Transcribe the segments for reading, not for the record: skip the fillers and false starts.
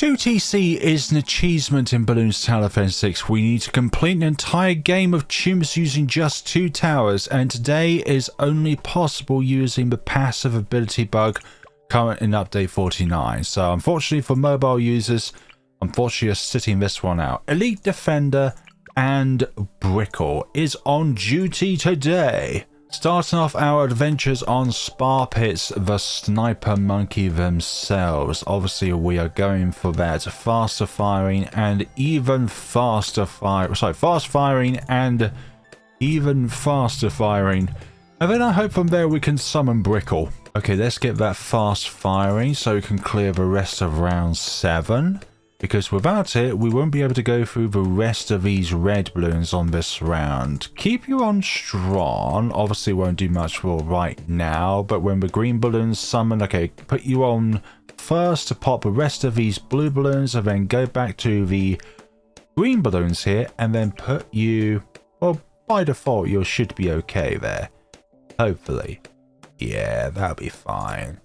2TC is an achievement in Bloons TD 6. We need to complete an entire game of chimps using just 2 towers, and today is only possible using the passive ability bug current in update 49. So unfortunately for mobile users, you're sitting this one out. Elite Defender and Brickell is on duty today. Starting off our adventures on Spar Pits, the Sniper Monkey themselves. Obviously, we are going for that faster firing and even faster fire. Sorry, fast firing and even faster firing. And then I hope from there we can summon Brickell. Okay, let's get that fast firing so we can clear the rest of round 7. Because without it, we won't be able to go through the rest of these red balloons on this round. Keep you on strong. Obviously won't do much for right now, but when the green balloons summon, okay, put you on first to pop the rest of these blue balloons and then go back to the green balloons here and then put you, well, by default, you should be okay there. Hopefully. Yeah, that'll be fine.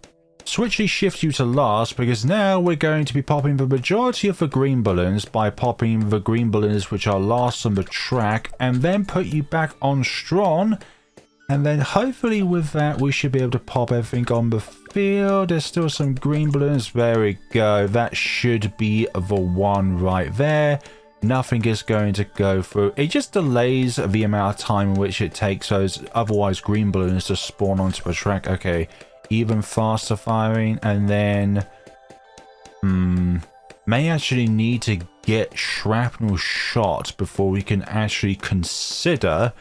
Switchly shift you to last because now we're going to be popping the majority of the green balloons by popping the green balloons which are last on the track and then put you back on strong, and then hopefully with that we should be able to pop everything on the field. There's still some green balloons. There we go. That should be the one right there. Nothing is going to go through. It just delays the amount of time in which it takes those otherwise green balloons to spawn onto the track. Okay. Even faster firing, and then may actually need to get shrapnel shot before we can actually consider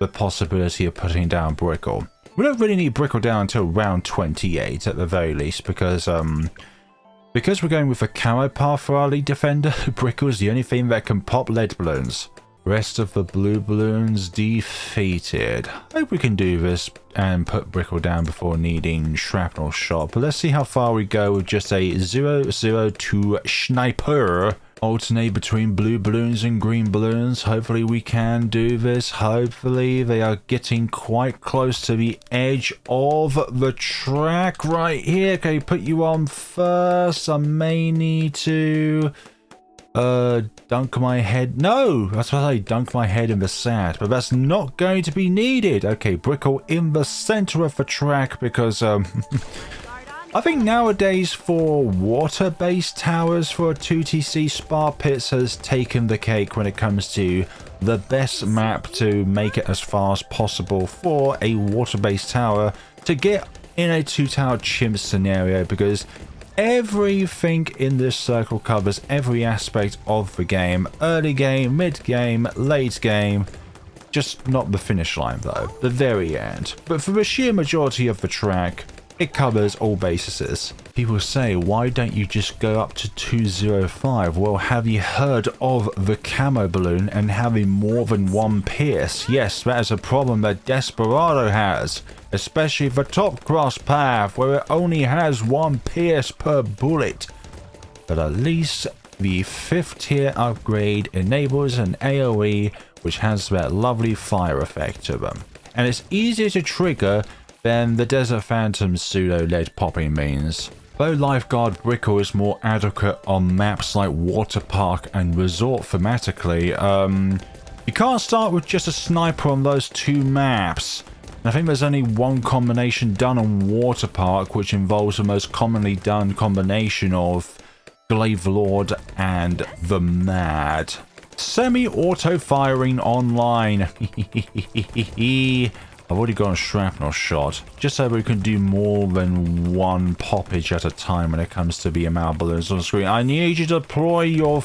the possibility of putting down Brickell. We don't really need Brickell down until round 28 at the very least, because we're going with a camo path for our lead defender. Brickell is the only thing that can pop lead balloons. Rest of the blue balloons defeated. Hope we can do this and put Brickell down before needing shrapnel shot. But let's see how far we go with just a 002 Sniper. Alternate between blue balloons and green balloons. Hopefully we can do this. Hopefully they are getting quite close to the edge of the track right here. Okay, put you on first. I may need to dunk my head. No, that's what I say, dunk my head in the sand, but that's not going to be needed. Okay, Brickell in the center of the track because I think nowadays for water-based towers for 2TC, Spar Pits has taken the cake when it comes to the best map to make it as far as possible for a water-based tower to get in a 2-tower chimp scenario, because everything in this circle covers every aspect of the game. Early game, mid game, late game. Just not the finish line though, the very end. But for the sheer majority of the track, it covers all bases. People say, why don't you just go up to 205? Well, have you heard of the camo balloon and having more than one pierce? Yes, that is a problem that Desperado has. Especially the top cross path where it only has 1 pierce per bullet. But at least the 5th tier upgrade enables an AoE which has that lovely fire effect to them. And it's easier to trigger than the Desert Phantom pseudo lead popping means. Though Lifeguard Brickell is more adequate on maps like Water Park and Resort thematically, you can't start with just a sniper on those 2 maps. I think there's only one combination done on Water Park, which involves the most commonly done combination of Glaive Lord and the Mad. Semi-auto firing online. I've already got a shrapnel shot, just so we can do more than one poppage at a time when it comes to the amount of balloons on the screen. I need you to deploy your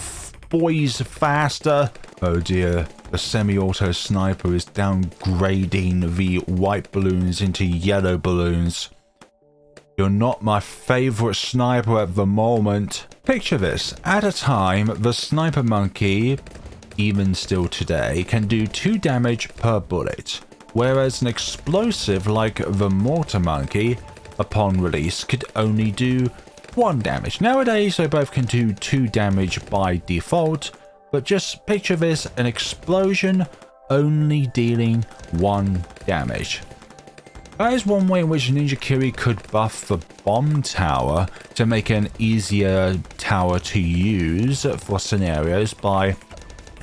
boys faster. Oh dear. The semi-auto sniper is downgrading the white balloons into yellow balloons. You're not my favorite sniper at the moment. Picture this. At a time, the Sniper Monkey, even still today, can do 2 damage per bullet. Whereas an explosive like the Mortar Monkey, upon release, could only do 1 damage. Nowadays, they both can do 2 damage by default. But just picture this, an explosion only dealing 1 damage. That is one way in which Ninja Kiwi could buff the bomb tower to make an easier tower to use for scenarios by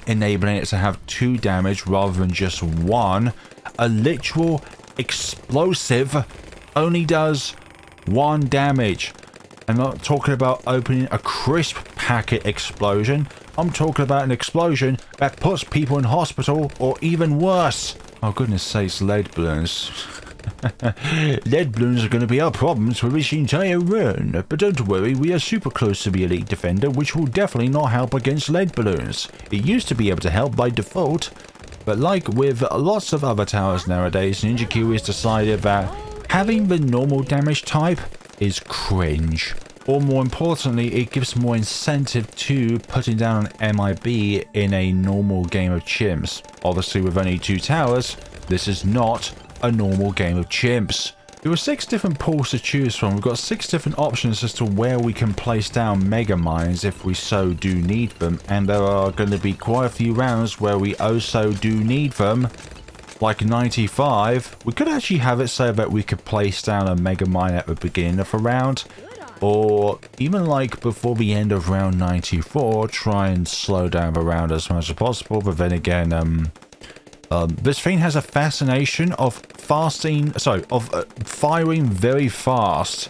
enabling it to have 2 damage rather than just 1. A literal explosive only does 1 damage. I'm not talking about opening a crisp packet explosion. I'm talking about an explosion that puts people in hospital or even worse. Oh goodness sakes, lead balloons. Lead balloons are going to be our problems for this entire run, but don't worry, we are super close to the Elite Defender, which will definitely not help against lead balloons. It used to be able to help by default, but like with lots of other towers nowadays, Ninja Kiwi has decided that having the normal damage type is cringe. Or more importantly, it gives more incentive to putting down an MIB in a normal game of chimps. Obviously with only 2 towers, this is not a normal game of chimps. There are 6 different pools to choose from. We've got 6 different options as to where we can place down mega mines if we so do need them, and there are going to be quite a few rounds where we also do need them. Like 95, we could actually have it so that we could place down a mega mine at the beginning of a round, or even like before the end of round 94, try and slow down the round as much as possible. But then again, this thing has a fascination of firing very fast.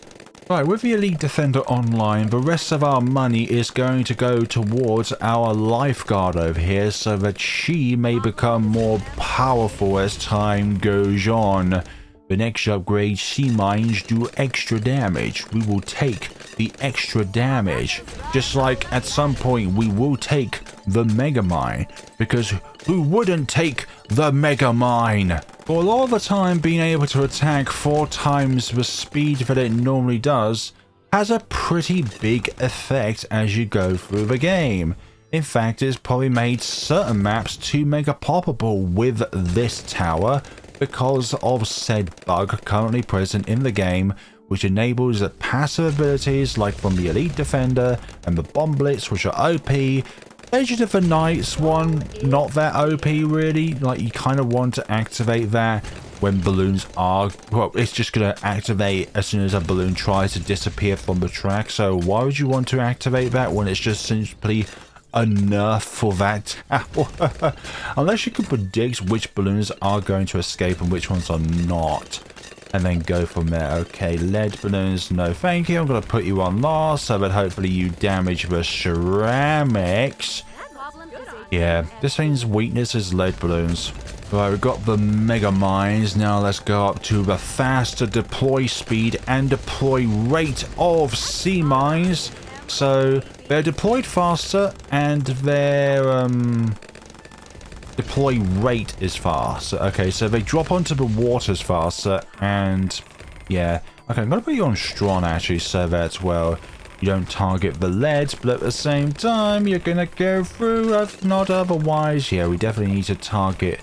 Right, with the Elite Defender online, the rest of our money is going to go towards our lifeguard over here so that she may become more powerful as time goes on. The next upgrade, sea mines do extra damage. We will take the extra damage. Just like at some point we will take the Mega Mine. Because who wouldn't take the Mega Mine? For a lot of the time, being able to attack 4 times the speed that it normally does has a pretty big effect as you go through the game. In fact, it's probably made certain maps 2 mega poppable with this tower, because of said bug currently present in the game, which enables the passive abilities like from the Elite Defender and the Bomb Blitz, which are OP. Legend of the Knights one, not that OP really. Like, you kind of want to activate that when balloons are, well, it's just going to activate as soon as a balloon tries to disappear from the track. So why would you want to activate that when it's just simply a nerf for that tower? Unless you can predict which balloons are going to escape and which ones are not, and then go from there. Okay, lead balloons, no thank you. I'm going to put you on last so that hopefully you damage the ceramics. Yeah, this thing's weakness is lead balloons. Right, we've got the mega mines. Now let's go up to the faster deploy speed and deploy rate of sea mines. So they're deployed faster and their deploy rate is faster. Okay, so they drop onto the waters faster, and yeah. Okay, I'm gonna put you on strong actually, so that, well, you don't target the lead, but at the same time you're gonna go through, if not otherwise. Yeah, we definitely need to target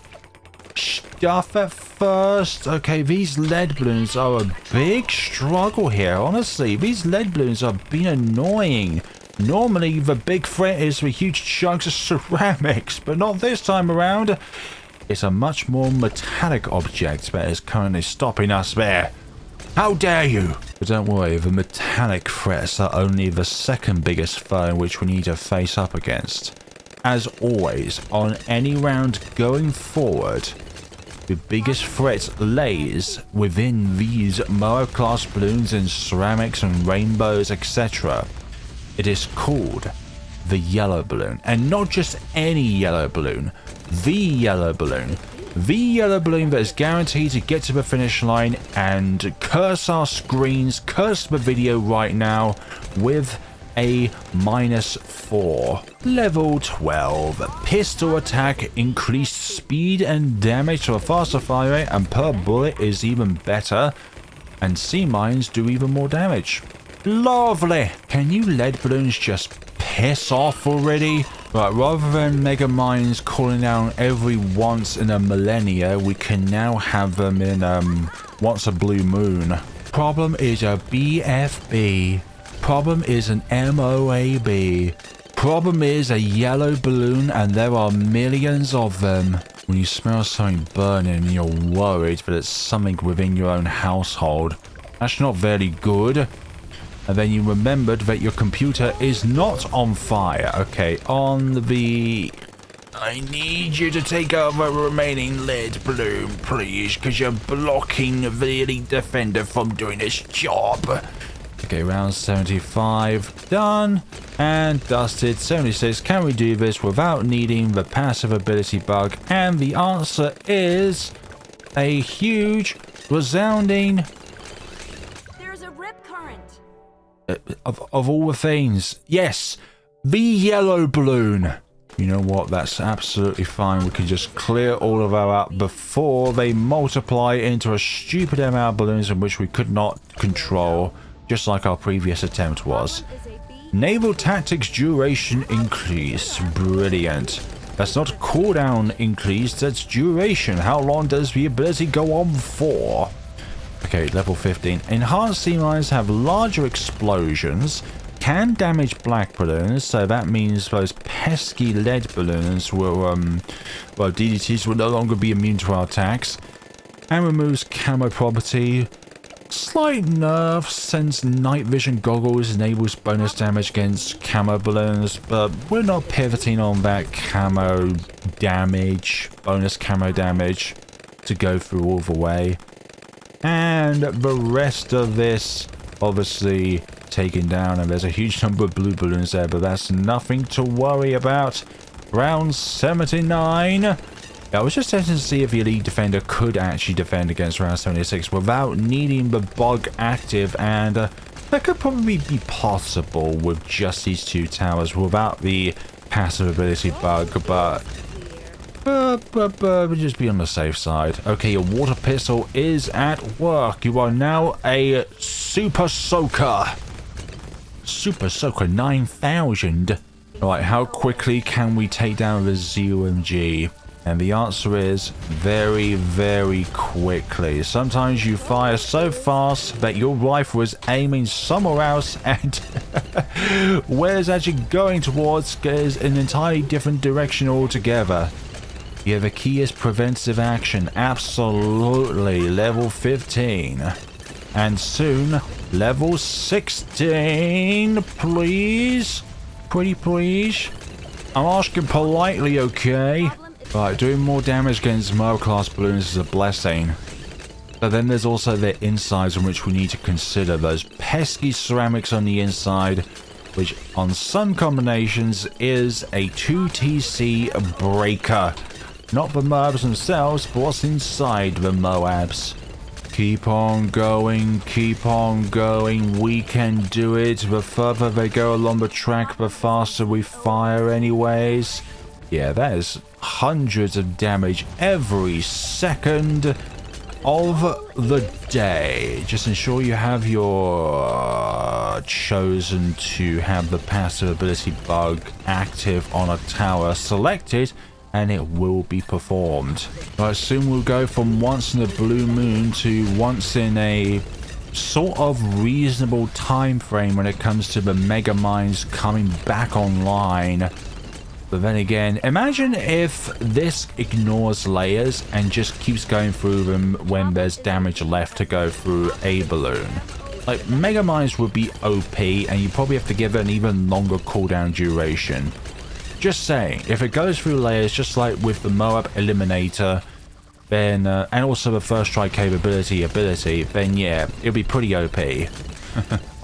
stuff at first. Okay, these lead balloons are a big struggle here. Honestly, these lead balloons have been annoying. Normally, the big threat is the huge chunks of ceramics, but not this time around. It's a much more metallic object that is currently stopping us there. How dare you! But don't worry, the metallic threats are only the second biggest foe which we need to face up against. As always, on any round going forward, the biggest threat lays within these Moab class balloons in ceramics and rainbows, etc. It is called the yellow balloon, and not just any yellow balloon, the yellow balloon. The yellow balloon that is guaranteed to get to the finish line and curse our screens, curse the video right now with a -4. Level 12. Pistol attack, increased speed and damage to a faster fire rate, and per bullet is even better. And sea mines do even more damage. Lovely! Can you lead balloons just piss off already? Right, rather than mega mines calling down every once in a millennia, we can now have them in once a blue moon. Problem is a BFB. Problem is an MOAB. Problem is a yellow balloon, and there are millions of them. When you smell something burning and you're worried that it's something within your own household, that's not very good. And then you remembered that your computer is not on fire. Okay, on the... I need you to take over remaining lead bloom, please, because you're blocking the elite defender from doing his job. Okay, round 75 done and dusted. 76, can we do this without needing the passive ability bug? And the answer is a huge resounding... There's a rip current. Of all the things, yes, the yellow balloon. You know what, that's absolutely fine. We can just clear all of our out before they multiply into a stupid amount of balloons in which we could not control. Just like our previous attempt was. Naval tactics duration increase. Brilliant. That's not cooldown increase, that's duration. How long does the ability go on for? Okay, level 15. Enhanced sea mines have larger explosions. Can damage black balloons, so that means those pesky lead balloons will, well, DDTs will no longer be immune to our attacks. And removes camo property. Slight nerf since night vision goggles enables bonus damage against camo balloons, but we're not pivoting on that camo damage, bonus camo damage to go through all the way. And the rest of this obviously taken down, and there's a huge number of blue balloons there, but that's nothing to worry about. Round 79. I was just testing to see if the elite defender could actually defend against round 76 without needing the bug active, and that could probably be possible with just these two towers without the passive ability bug, but just be on the safe side. Okay, your water pistol is at work. You are now a Super Soaker. Super Soaker 9000. Alright, how quickly can we take down the ZOMG? And the answer is very, very quickly. Sometimes you fire so fast that your rifle is aiming somewhere else, and where it's actually going towards is an entirely different direction altogether. Yeah, the key is preventive action. Absolutely. Level 15. And soon, level 16. Please? Pretty please? I'm asking politely, okay? Right, doing more damage against middle class balloons is a blessing. But then there's also their insides in which we need to consider. Those pesky ceramics on the inside, which on some combinations is a 2TC breaker. Not the Moabs themselves, but what's inside the Moabs. Keep on going, keep on going. We can do it. The further they go along the track, the faster we fire anyways. Yeah, that is hundreds of damage every second of the day. Just ensure you have your chosen to have the passive ability bug active on a tower selected, and it will be performed. Right, soon we'll go from once in a blue moon to once in a sort of reasonable time frame when it comes to the mega mines coming back online. But then again, imagine if this ignores layers and just keeps going through them when there's damage left to go through a balloon. Like, mega mines would be OP, and you probably have to give it an even longer cooldown duration. Just saying, if it goes through layers just like with the Moab Eliminator, then and also the first strike capability then yeah, it'll be pretty OP.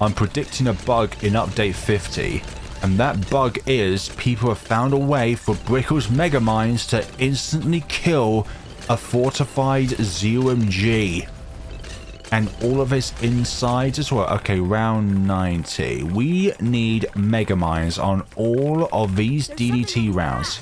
I'm predicting a bug in update 50. And that bug is people have found a way for Brickell's Mega Mines to instantly kill a fortified ZOMG. And all of its insides as well. Okay, round 90. We need Mega Mines on all of these DDT rounds.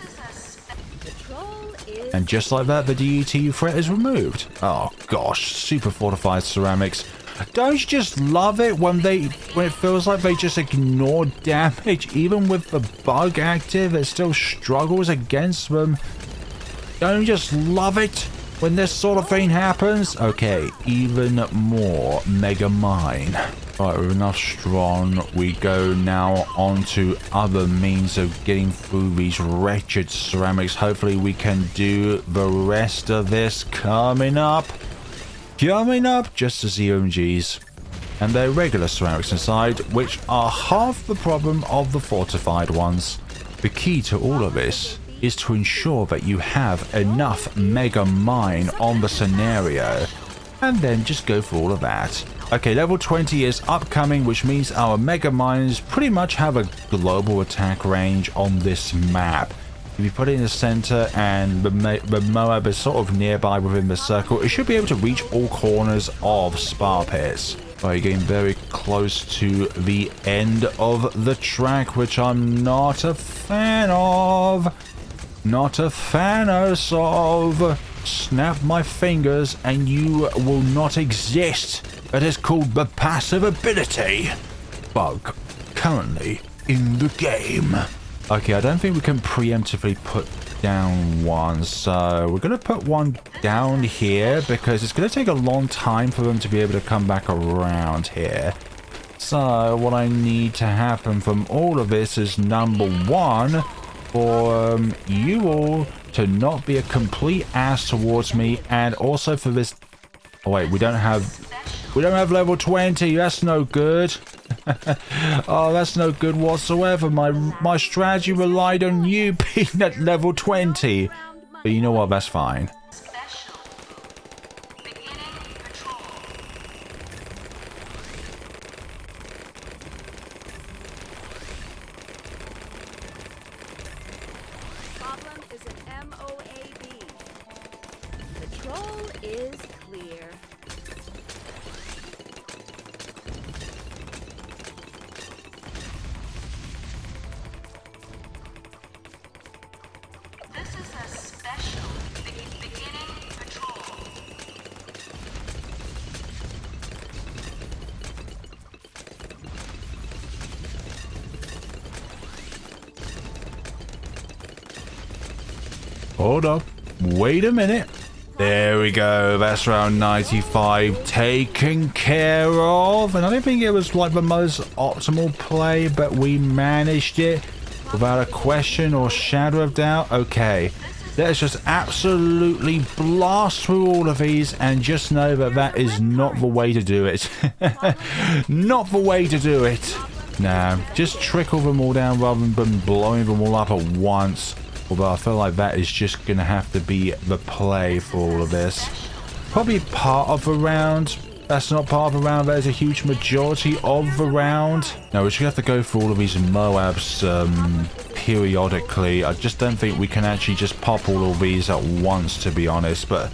And just like that, the DDT threat is removed. Oh gosh, super fortified ceramics. Don't you just love it when it feels like they just ignore damage? Even with the bug active, it still struggles against them. Don't you just love it when this sort of thing happens? Okay, even more Mega Mine. Right, with enough strong, we go now on to other means of getting through these wretched ceramics. Hopefully we can do the rest of this coming up. Coming up, just as the OMGs. And they're regular ceramics inside, which are half the problem of the fortified ones. The key to all of this is to ensure that you have enough mega mine on the scenario, and then just go for all of that. Okay, level 20 is upcoming, which means our mega mines pretty much have a global attack range on this map. If you put it in the center and the Moab is sort of nearby within the circle, it should be able to reach all corners of spar pits. Right, you're getting very close to the end of the track, which I'm not a fan of. Not a fan of. Snap my fingers and you will not exist. That is called the passive ability bug currently in the game. Okay, I don't think we can preemptively put down one, so we're going to put one down here because it's going to take a long time for them to be able to come back around here. So what I need to happen from all of this is, number one, for you all to not be a complete ass towards me, and also for this... Oh wait, we don't have level 20. That's no good. Oh, that's no good whatsoever. My strategy relied on you being at level 20. But you know what? That's fine. Problem is an MOAB. Patrol is clear. This is a special beginning patrol. Hold up. Wait a minute. There we go. That's round 95 taken care of. And I don't think it was like the most optimal play, but we managed it without a question or shadow of doubt. Okay. Let's just absolutely blast through all of these and just know that that is not the way to do it. Not the way to do it. No, just trickle them all down rather than blowing them all up at once. Although I feel like that is just going to have to be the play for all of this. Probably part of the round. That's not part of the round. That is a huge majority of the round. No, we should have to go for all of these Moabs periodically. I just don't think we can actually just pop all of these at once, to be honest. But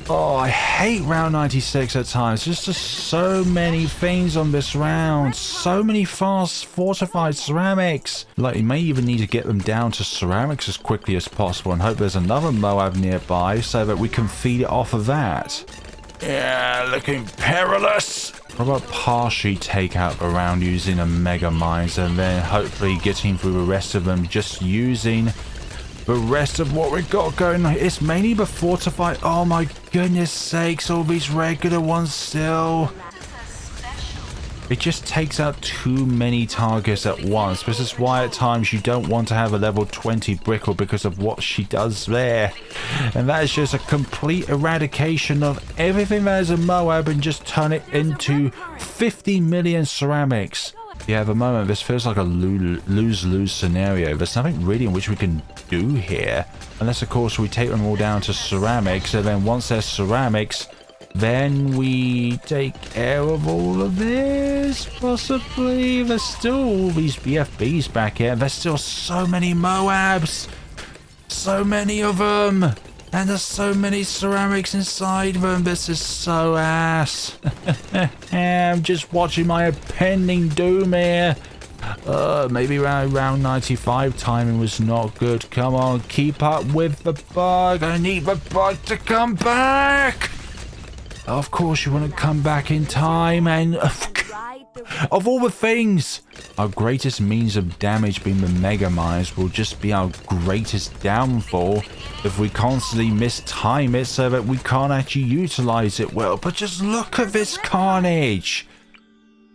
oh, I hate round 96 at times. There's just so many things on this round. So many fast fortified ceramics. Like, you may even need to get them down to ceramics as quickly as possible and hope there's another Moab nearby so that we can feed it off of that. Yeah, looking perilous. What about partially take out the round using a mega mines and then hopefully getting through the rest of them just using the rest of what we've got going on. It's mainly the fortified. Oh my goodness sakes, all these regular ones still. It just takes out too many targets at once. This is why at times you don't want to have a level 20 Brickell because of what she does there. And that is just a complete eradication of everything that is a Moab and just turn it into 50 million ceramics. Yeah, at the moment this feels like a lose-lose scenario. There's nothing really in which we can do here. Unless of course we take them all down to ceramics, and then once they're ceramics, then we take care of all of this, possibly. There's still all these BFBs back here. There's still so many Moabs. So many of them. And there's so many ceramics inside them. This is so ass. I'm just watching my impending doom here. Maybe around 95 timing was not good. Come on, keep up with the bug. I need the bug to come back. Of course you want to come back in time, and of all the things, our greatest means of damage being the mega mines will just be our greatest downfall if we constantly mistime it so that we can't actually utilize it well. But just look at this carnage.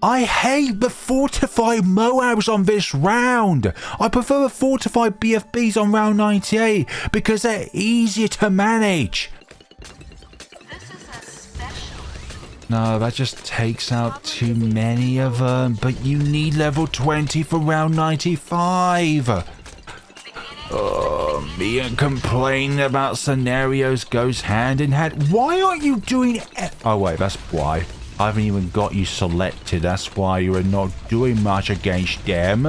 I hate the fortified Moabs on this round. I prefer the fortified BFBs on round 98 because they're easier to manage. This is a special. No, that just takes out too many of them. But you need level 20 for round 95. Me and complaining about scenarios goes hand in hand. Why aren't you doing... Oh, wait, that's why. I haven't even got you selected. That's why you are not doing much against them.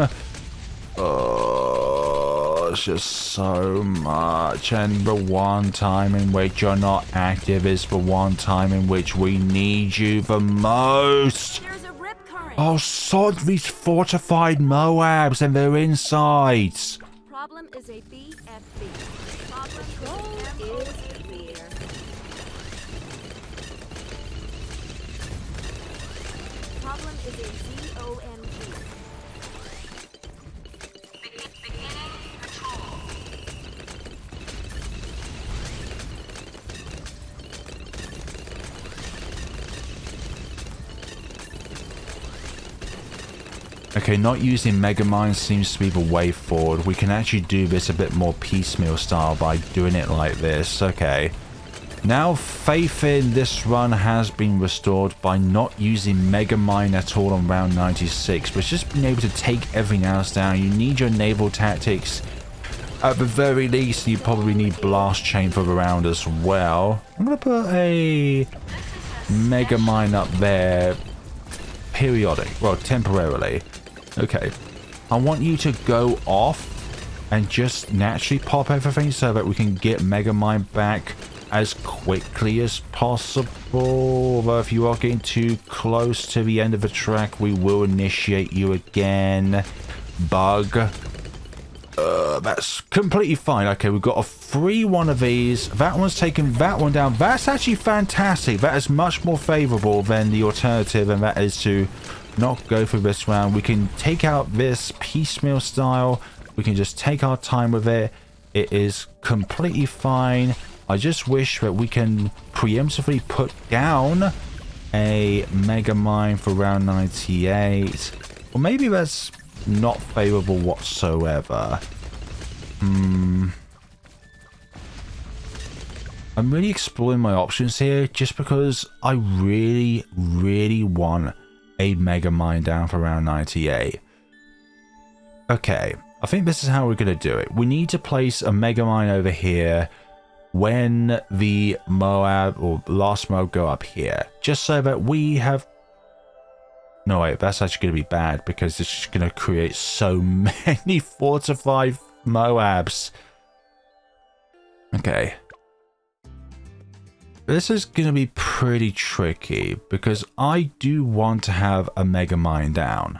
Oh, it's just so much. And the one time in which you're not active is the one time in which we need you the most. There's a rip current. Oh, sod these fortified Moabs and their insides. Problem is a BFB. Problem is clear. Problem is a ZOMG. Beginning patrol. Okay, not using Megamind seems to be the way forward. We can actually do this a bit more piecemeal style by doing it like this. Okay. Now, faith in this run has been restored by not using Megamind at all on round 96, but just being able to take everything else down. You need your naval tactics. At the very least, you probably need Blast Chain for the round as well. I'm going to put a Megamind up there. Periodic. Well, temporarily. Okay. I want you to go off and just naturally pop everything so that we can get Megamind back as quickly as possible. Although if you are getting too close to the end of the track, we will initiate you again. Bug. That's completely fine. Okay, we've got a free one of these. That one's taken that one down. That's actually fantastic. That is much more favorable than the alternative, and that is to not go through this round. We can take out this piecemeal style. We can just take our time with it. It is completely fine. I just wish that we can preemptively put down a Megamind for round 98. Or maybe that's not favorable whatsoever. I'm really exploring my options here just because I really want a Megamind down for round 98. Okay, I think this is how we're going to do it. We need to place a Megamind over here when the Moab or last Moab go up here, just so that we have... No, wait, that's actually going to be bad because it's just going to create so many fortified Moabs. Okay. This is going to be pretty tricky because I do want to have a Megamind down.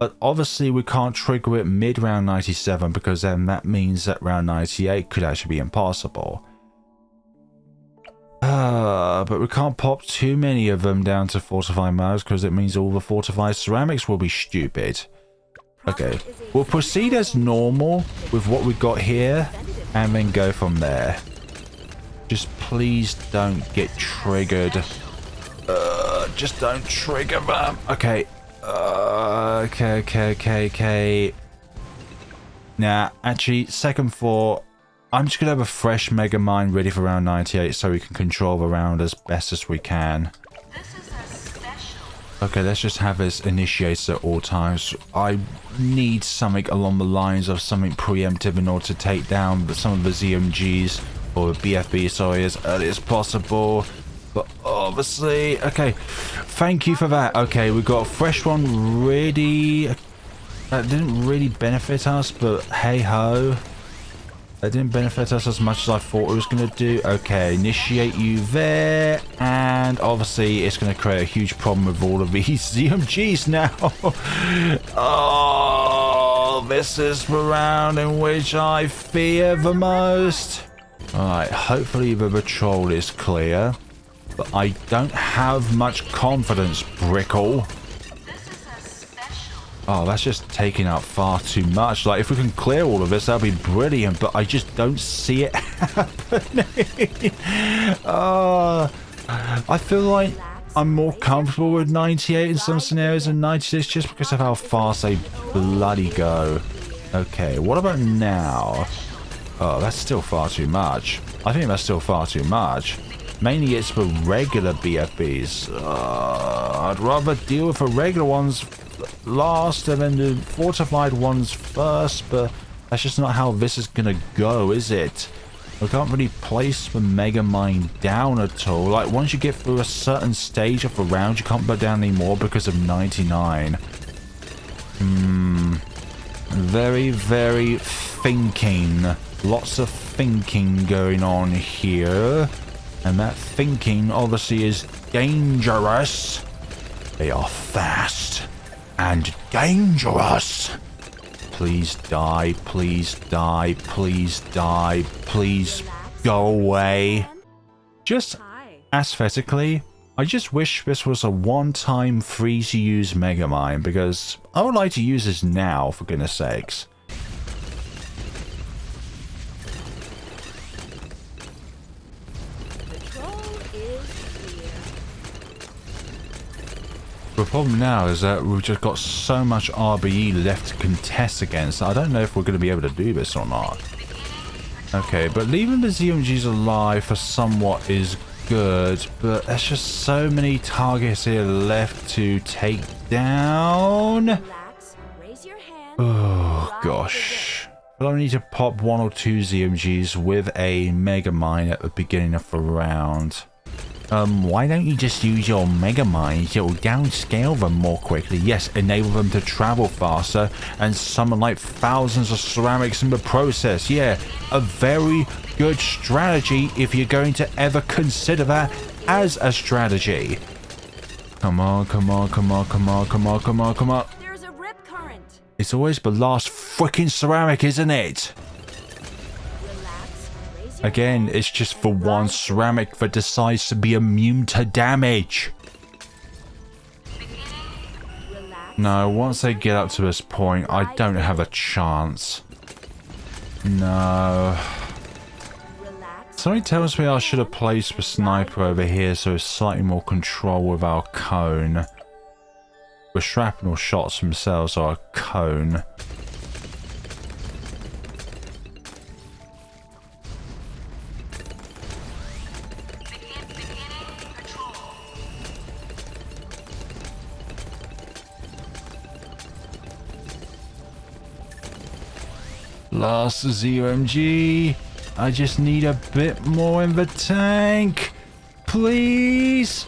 But obviously we can't trigger it mid-round 97 because then that means that round 98 could actually be impossible. But we can't pop too many of them down to fortified Moabs because it means all the fortified ceramics will be stupid. Okay, we'll proceed as normal with what we got here and then go from there. Just please don't get triggered. Just don't trigger them. Okay. Okay. Nah, actually, second thought. I'm just going to have a fresh Megamind ready for round 98 so we can control the round as best as we can. This is a special. Okay, let's just have this initiated at all times. I need something along the lines of something preemptive in order to take down some of the ZMGs or the BFB, sorry, as early as possible. But obviously, okay, thank you for that. Okay, we got a fresh one ready. That didn't really benefit us, but hey ho. That didn't benefit us as much as I thought it was going to do. Okay, initiate you there. And obviously, it's going to create a huge problem with all of these ZMGs now. Oh, this is the round in which I fear the most. Alright, hopefully the patrol is clear. But I don't have much confidence, Brickell. Oh, that's just taking out far too much. Like, if we can clear all of this, that'd be brilliant. But I just don't see it happening. Oh, I feel like I'm more comfortable with 98 in some scenarios than 96 just because of how fast they bloody go. Okay, what about now? Oh, that's still far too much. I think that's still far too much. Mainly it's for regular BFBs. I'd rather deal with the regular ones last and then the fortified ones first, but that's just not how this is gonna go, is it? I can't really place the Mega Mine down at all. Like, once you get through a certain stage of the round, you can't put down anymore because of 99. Very, very thinking. Lots of thinking going on here. And that thinking obviously is dangerous. They are fast and dangerous. Please die, please die, please die, please go away. Just aesthetically, I just wish this was a one-time free-to-use Megamind, because I would like to use this now, for goodness sakes. The problem now is that we've just got so much RBE left to contest against. I don't know if we're going to be able to do this or not. Okay, but leaving the ZMGs alive for somewhat is good, but there's just so many targets here left to take down. Oh gosh. But I need to pop 1 or 2 ZMGs with a Mega Mine at the beginning of the round. Why don't you just use your Mega Mines? It'll downscale them more quickly. Yes, enable them to travel faster and summon like thousands of ceramics in the process. Yeah, a very good strategy if you're going to ever consider that as a strategy. Come on, come on, come on, come on, come on, come on, come on. There's a rip current. It's always the last freaking ceramic, isn't it? Again, it's just for one ceramic that decides to be immune to damage. No, once they get up to this point, I don't have a chance. No. Something tells me I should have placed the sniper over here so it's slightly more control with our cone. The shrapnel shots themselves are a cone. Last ZMG. I just need a bit more in the tank. Please.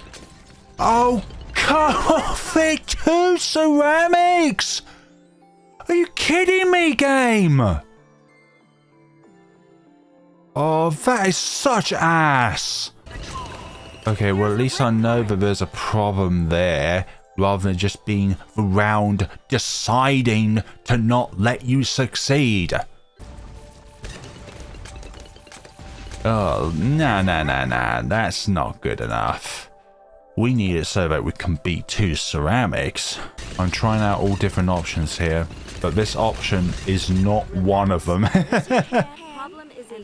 Oh, come off it. 2 ceramics. Are you kidding me, game? Oh, that is such ass. Okay, well, at least I know that there's a problem there, rather than just being the round deciding to not let you succeed. Oh, nah, that's not good enough. We need it so that we can beat 2 ceramics. I'm trying out all different options here, but this option is not one of them. Problem is a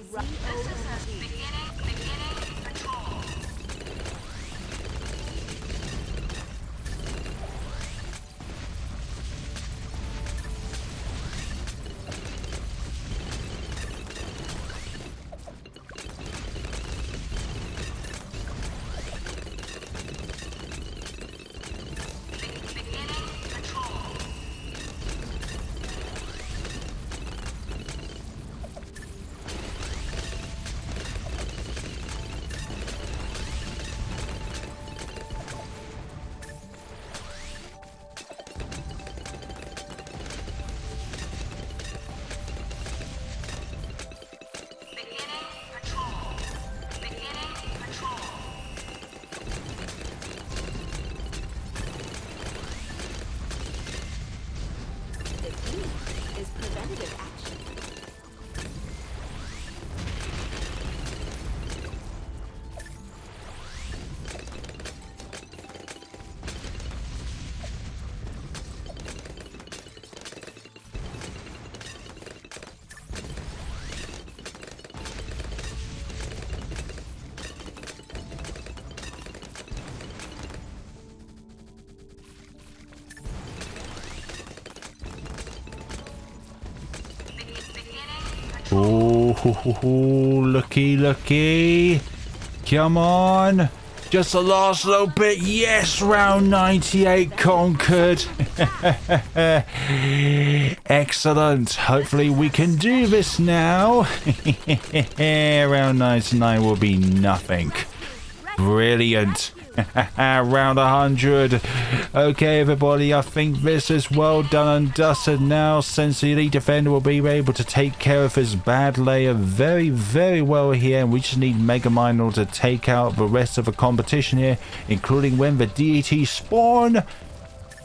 Oh, looky. Come on. Just the last little bit. Yes, round 98 conquered. Excellent. Hopefully we can do this now. Round 99 will be nothing. Brilliant. Round 100. Okay, everybody, I think this is well done and dusted now, since the elite defender will be able to take care of his bad layer very, very well here, and we just need Megamind in order to take out the rest of the competition here, including when the DET spawn.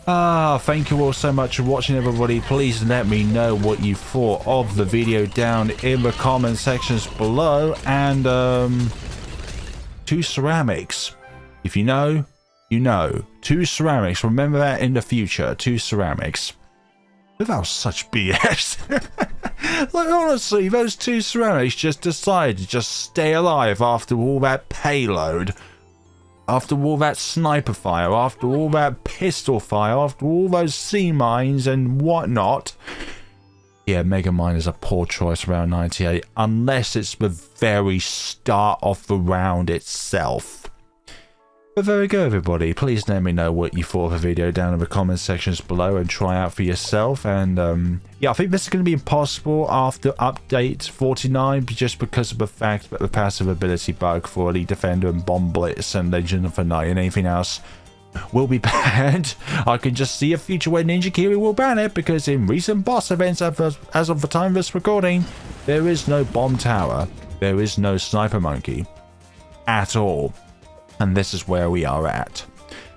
Thank you all so much for watching, everybody. Please let me know what you thought of the video down in the comment sections below. And 2 ceramics. If you know, you know. 2 ceramics. Remember that in the future. 2 ceramics. Without such BS. Like, honestly, those 2 ceramics just decided to just stay alive after all that payload. After all that sniper fire. After all that pistol fire. After all those sea mines and whatnot. Yeah, Megamind is a poor choice around 98. Unless it's the very start of the round itself. But there we go, everybody. Please let me know what you thought of the video down in the comment sections below and try out for yourself. And yeah, I think this is going to be impossible after update 49, just because of the fact that the passive ability bug for Elite Defender and Bomb Blitz and Legend of the Night and anything else will be banned. I can just see a future where Ninja Kiwi will ban it, because in recent boss events as of the time of this recording, there is no Bomb Tower, there is no Sniper Monkey at all. And this is where we are at.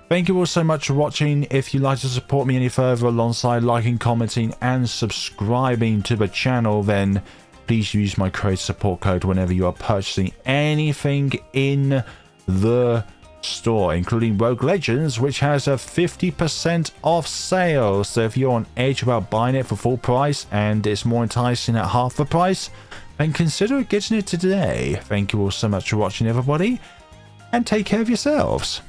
Thank you all so much for watching. If you'd like to support me any further alongside liking, commenting and subscribing to the channel, then please use my creator support code whenever you are purchasing anything in the store, including Rogue Legends, which has a 50% off sale. So if you're on edge about buying it for full price and it's more enticing at half the price, then consider getting it today. Thank you all so much for watching, everybody. And take care of yourselves.